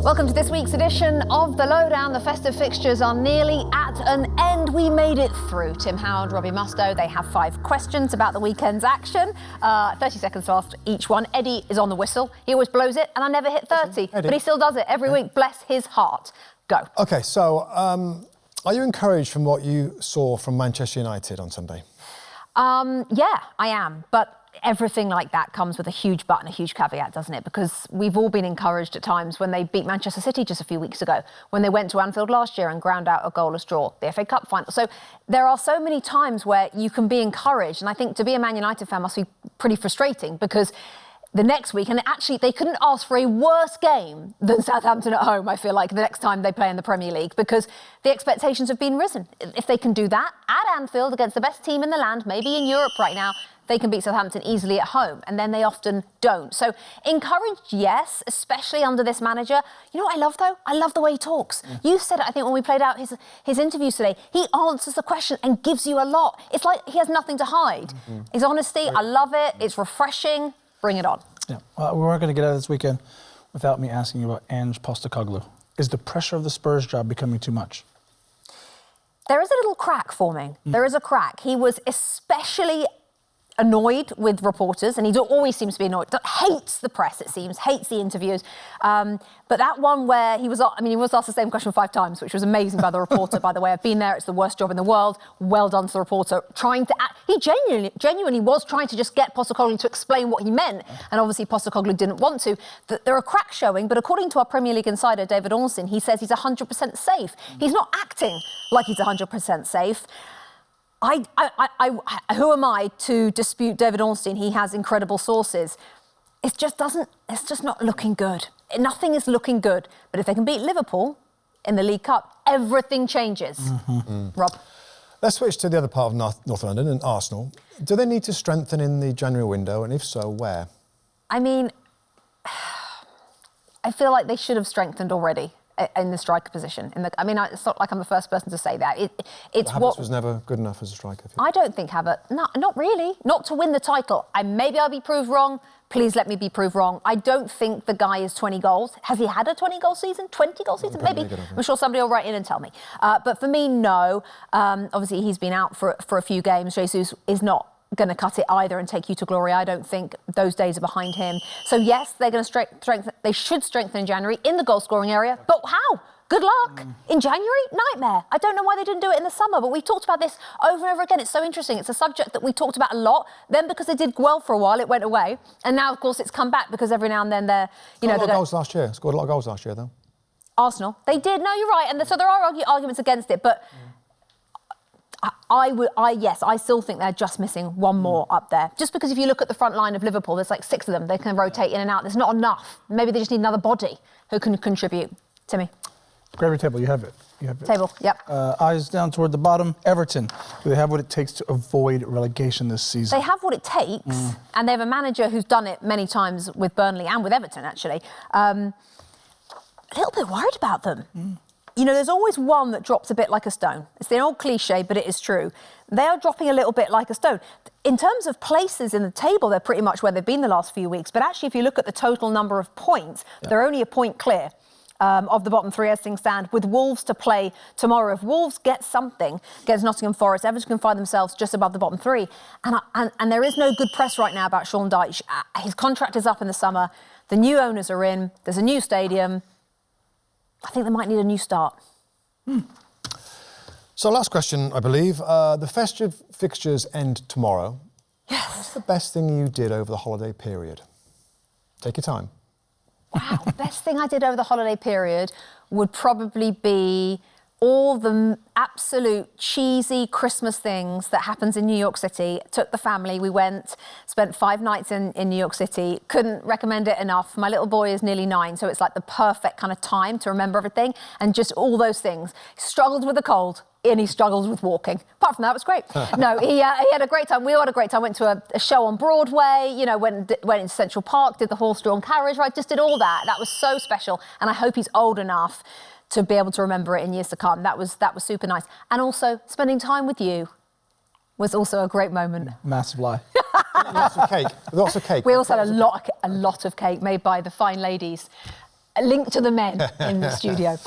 Welcome to this week's edition of the Lowe Down. The festive fixtures are nearly at an end. We made it through. Tim Howard, Robbie Mustoe, they have 5 questions about the weekend's action. 30 seconds to ask each one. Eddie is on the whistle. He always blows it, and I never hit 30. But he still does it every week. Bless his heart. Go. OK, so are you encouraged from what you saw from Manchester United on Sunday? Yeah, I am. But everything like that comes with a huge but and a huge caveat, doesn't it? Because we've all been encouraged at times when they beat Manchester City just a few weeks ago, when they went to Anfield last year and ground out a goalless draw, the FA Cup final. So there are so many times where you can be encouraged. And I think to be a Man United fan must be pretty frustrating because the next week, and actually they couldn't ask for a worse game than Southampton at home, I feel like, the next time they play in the Premier League, because the expectations have been risen. If they can do that at Anfield against the best team in the land, maybe in Europe right now, they can beat Southampton easily at home, and then they often don't. So encouraged, yes, especially under this manager. You know what I love, though? I love the way he talks. You said it, I think, when we played out his interviews today. He answers the question and gives you a lot. It's like he has nothing to hide. His honesty, I love it. It's refreshing. Bring it on. Yeah, we weren't going to get out of this weekend without me asking you about Ange Postecoglou. Is the pressure of the Spurs job becoming too much? There is a little crack forming. There is a crack. He was especially annoyed with reporters, and he always seems to be annoyed. Hates the press, it seems, hates the interviews. But that one where he was asked the same question 5 times, which was amazing by the reporter, by the way. I've been there, it's the worst job in the world. Well done to the reporter. He genuinely was trying to just get Postecoglou to explain what he meant. And obviously Postecoglou didn't want to. There are cracks showing, but according to our Premier League insider, David Ornstein, he says he's 100% safe. He's not acting like he's 100% safe. Who am I to dispute David Ornstein? He has incredible sources. It's just not looking good. Nothing is looking good. But if they can beat Liverpool in the League Cup, everything changes. Rob? Let's switch to the other part of North London and Arsenal. Do they need to strengthen in the January window, and if so, where? I mean, I feel like they should have strengthened already in the striker position. It's not like I'm the first person to say that. Havertz was never good enough as a striker. I don't think Havertz. No, not really. Not to win the title. Maybe I'll be proved wrong. Please let me be proved wrong. I don't think the guy is 20 goals. Has he had a 20-goal season? 20-goal season? Maybe. I'm sure somebody will write in and tell me. But for me, no. Obviously, he's been out for a few games. Jesus is not going to cut it either and take you to glory. I don't think those days are behind him. So yes, they're going to strengthen. They should strengthen in January in the goal-scoring area. But how? Good luck. In January? Nightmare. I don't know why they didn't do it in the summer, but we've talked about this over and over again. It's so interesting. It's a subject that we talked about a lot. Then because they did well for a while, it went away. And now, of course, it's come back because every now and then they're, you know... Scored a lot of goals last year. Scored a lot of goals last year, though. Arsenal. They did. No, you're right. And so there are arguments against it, but... I still think they're just missing one more up there. Just because if you look at the front line of Liverpool, there's like 6 of them. They can rotate in and out. There's not enough. Maybe they just need another body who can contribute. Timmy. Grab your table. You have it. Table, yep. Eyes down toward the bottom. Everton. Do they have what it takes to avoid relegation this season? They have what it takes, and they have a manager who's done it many times with Burnley and with Everton, actually. A little bit worried about them. You know, there's always one that drops a bit like a stone. It's the old cliche, but it is true. They are dropping a little bit like a stone. In terms of places in the table, they're pretty much where they've been the last few weeks. But actually, if you look at the total number of points, they're only a point clear of the bottom 3 as things stand, with Wolves to play tomorrow. If Wolves get something against Nottingham Forest, Everton can find themselves just above the bottom 3. And there is no good press right now about Sean Dyche. His contract is up in the summer. The new owners are in. There's a new stadium. I think they might need a new start. So last question, I believe. The festive fixtures end tomorrow. Yes. What's the best thing you did over the holiday period? Take your time. Wow, the best thing I did over the holiday period would probably be all the absolute cheesy Christmas things that happens in New York City. Took the family, we went, spent 5 nights in New York City. Couldn't recommend it enough. My little boy is nearly 9, so it's like the perfect kind of time to remember everything. And just all those things. He struggled with the cold, and he struggles with walking. Apart from that, it was great. No, he had a great time. We all had a great time. Went to a show on Broadway, you know, went into Central Park, did the horse-drawn carriage ride, just did all that. That was so special. And I hope he's old enough to be able to remember it in years to come. That was super nice. And also, spending time with you was also a great moment. Massive lie. Lots of cake. Lots of cake. We also had a lot of cake made by the fine ladies A link to the men in the studio.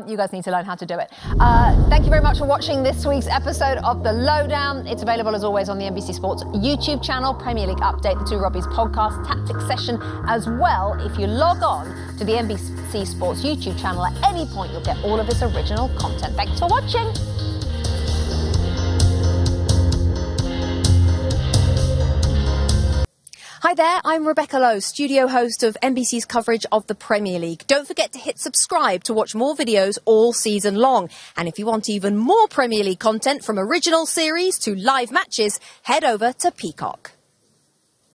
You guys need to learn how to do it. Thank you very much for watching this week's episode of the Lowe Down. It's available as always on the NBC Sports YouTube channel, Premier League Update, the Two Robbies podcast, Tactics Session as well. If you log on to the NBC Sports YouTube channel at any point, you'll get all of this original content. Thanks for watching. Hi there, I'm Rebecca Lowe, studio host of NBC's coverage of the Premier League. Don't forget to hit subscribe to watch more videos all season long. And if you want even more Premier League content, from original series to live matches, head over to Peacock.